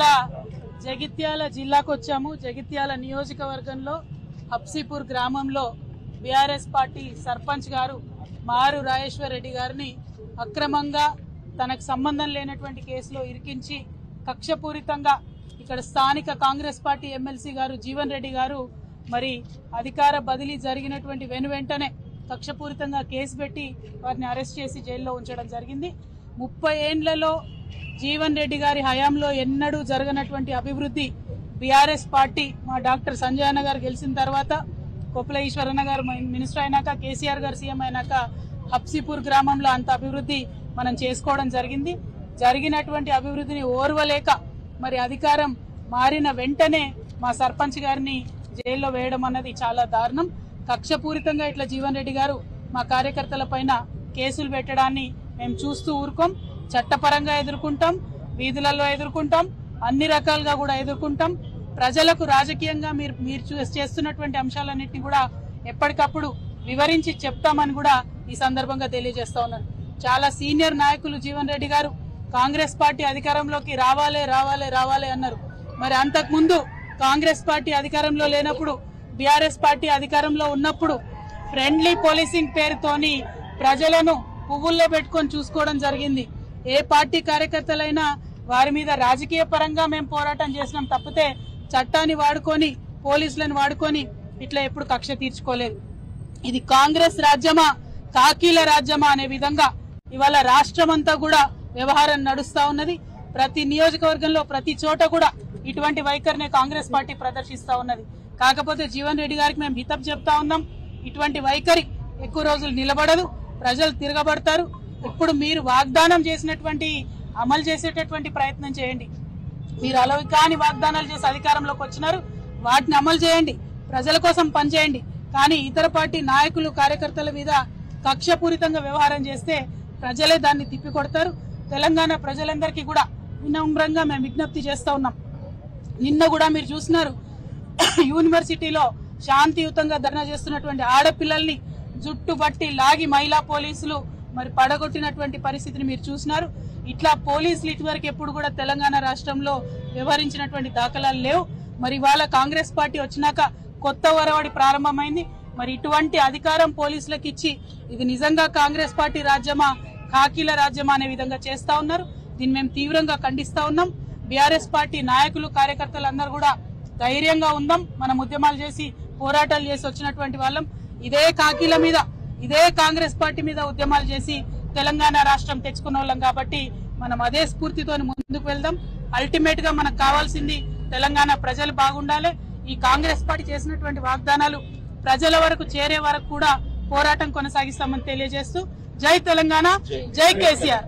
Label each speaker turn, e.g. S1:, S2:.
S1: ఇవాళ జగిత్యాల జిల్లాకు వచ్చాము. జగిత్యాల నియోజకవర్గంలో హబ్సీపూర్ గ్రామంలో బీఆర్ఎస్ పార్టీ సర్పంచ్ గారు మారు రాజేశ్వర్ రెడ్డి గారిని అక్రమంగా తనకు సంబంధం లేనటువంటి కేసులో ఇరికించి కక్షపూరితంగా ఇక్కడ స్థానిక కాంగ్రెస్ పార్టీ ఎమ్మెల్సీ గారు జీవన్ రెడ్డి గారు మరి అధికార బదిలీ జరిగినటువంటి వెనువెంటనే కక్షపూరితంగా కేసు పెట్టి వారిని అరెస్ట్ చేసి జైల్లో ఉంచడం జరిగింది. 30 ఏండ్లలో జీవన్ రెడ్డి గారి హయాంలో ఎన్నడూ జరగనటువంటి అభివృద్ధి బీఆర్ఎస్ పార్టీ మా డాక్టర్ సంజయ్ అన్న గారు గెలిచిన తర్వాత, కొప్పుల ఈశ్వరన్న గారు మినిస్టర్ అయినాక, కేసీఆర్ గారు సీఎం అయినాక హబ్సీపూర్ గ్రామంలో అంత అభివృద్ధి మనం చేసుకోవడం జరిగింది. జరిగినటువంటి అభివృద్ధిని ఓర్వలేక మరి అధికారం మారిన వెంటనే మా సర్పంచ్ గారిని జైల్లో వేయడం అన్నది చాలా దారుణం. కక్షపూరితంగా ఇట్లా జీవన్ రెడ్డి గారు మా కార్యకర్తల పైన కేసులు పెట్టడాన్ని మేము చూస్తూ ఊరుకోం. చట్టపరంగా ఎదుర్కొంటాం, వీధులలో ఎదుర్కొంటాం, అన్ని రకాలుగా కూడా ఎదుర్కొంటాం. ప్రజలకు రాజకీయంగా మీరు చేస్తున్నటువంటి అంశాలన్నింటినీ కూడా ఎప్పటికప్పుడు వివరించి చెప్తామని కూడా ఈ సందర్భంగా తెలియజేస్తా ఉన్నాను. చాలా సీనియర్ నాయకులు జీవన్ రెడ్డి గారు కాంగ్రెస్ పార్టీ అధికారంలోకి రావాలే రావాలే రావాలే అన్నారు. మరి అంతకుముందు కాంగ్రెస్ పార్టీ అధికారంలో లేనప్పుడు, బీఆర్ఎస్ పార్టీ అధికారంలో ఉన్నప్పుడు ఫ్రెండ్లీ పోలీసింగ్ పేరుతోని ప్రజలను పువ్వుల్లో పెట్టుకొని చూసుకోవడం జరిగింది. ఏ పార్టీ కార్యకర్తలైనా వారి మీద రాజకీయ పరంగా మేము పోరాటం చేసినాం తప్పితే చట్టాన్ని వాడుకొని, పోలీసులను వాడుకొని ఇట్లా ఎప్పుడు కక్ష తీర్చుకోలేదు. ఇది కాంగ్రెస్ రాజ్యమా, కాకీల రాజ్యమా అనే విధంగా ఇవాళ రాష్ట్రమంతా కూడా వ్యవహారం నడుస్తా ఉన్నది. ప్రతి నియోజకవర్గంలో ప్రతి చోట కూడా ఇటువంటి వైఖరిని కాంగ్రెస్ పార్టీ ప్రదర్శిస్తా ఉన్నది. కాకపోతే జీవన్ రెడ్డి గారికి మేము హితవు చెప్తా ఉన్నాం, ఇటువంటి వైఖరి ఎక్కువ రోజులు నిలబడదు, ప్రజలు తిరగబడతారు. ఇప్పుడు మీరు వాగ్దానం చేసినటువంటి అమలు చేసేటటువంటి ప్రయత్నం చేయండి. మీరు అలవి కాని వాగ్దానాలు చేసి అధికారంలోకి వచ్చినారు, వాటిని అమలు చేయండి, ప్రజల కోసం పనిచేయండి. కానీ ఇతర పార్టీ నాయకులు కార్యకర్తల మీద కక్షపూరితంగా వ్యవహారం చేస్తే ప్రజలే దాన్ని తిప్పికొడతారు. తెలంగాణ ప్రజలందరికీ కూడా వినమ్రంగా మేము విజ్ఞప్తి చేస్తా ఉన్నాం. నిన్న కూడా మీరు చూసినారు, యూనివర్సిటీలో శాంతియుతంగా ధర్నా చేస్తున్నటువంటి ఆడపిల్లల్ని జుట్టు బట్టి లాగి మహిళా పోలీసులు మరి పడగొట్టినటువంటి పరిస్థితిని మీరు చూసినారు. ఇట్లా పోలీసులు ఇటువరకు ఎప్పుడు కూడా తెలంగాణ రాష్ట్రంలో వ్యవహరించినటువంటి దాఖలాలు లేవు. మరి ఇవాళ కాంగ్రెస్ పార్టీ వచ్చినాక కొత్త ఒరవడి ప్రారంభమైంది. మరి ఇటువంటి అధికారం పోలీసులకు ఇచ్చి ఇది నిజంగా కాంగ్రెస్ పార్టీ రాజ్యమా, కాకీల రాజ్యమా అనే విధంగా చేస్తా ఉన్నారు. దీన్ని మేము తీవ్రంగా ఖండిస్తా ఉన్నాం. బీఆర్ఎస్ పార్టీ నాయకులు, కార్యకర్తలందరూ కూడా ధైర్యంగా ఉందాం. మనం ఉద్యమాలు చేసి పోరాటాలు చేసి వచ్చినటువంటి వాళ్ళం. ఇదే కాకీల మీద, ఇదే కాంగ్రెస్ పార్టీ మీద ఉద్యమాలు చేసి తెలంగాణ రాష్ట్రం తెచ్చుకున్న వాళ్ళం కాబట్టి మనం అదే స్ఫూర్తితో ముందుకు వెళ్దాం. అల్టిమేట్ గా మనకు కావాల్సింది తెలంగాణ ప్రజలు బాగుండాలి. ఈ కాంగ్రెస్ పార్టీ చేసినటువంటి వాగ్దానాలు ప్రజల వరకు చేరే వరకు కూడా పోరాటం కొనసాగిస్తామని తెలియజేస్తూ జై తెలంగాణ, జై కేసీఆర్.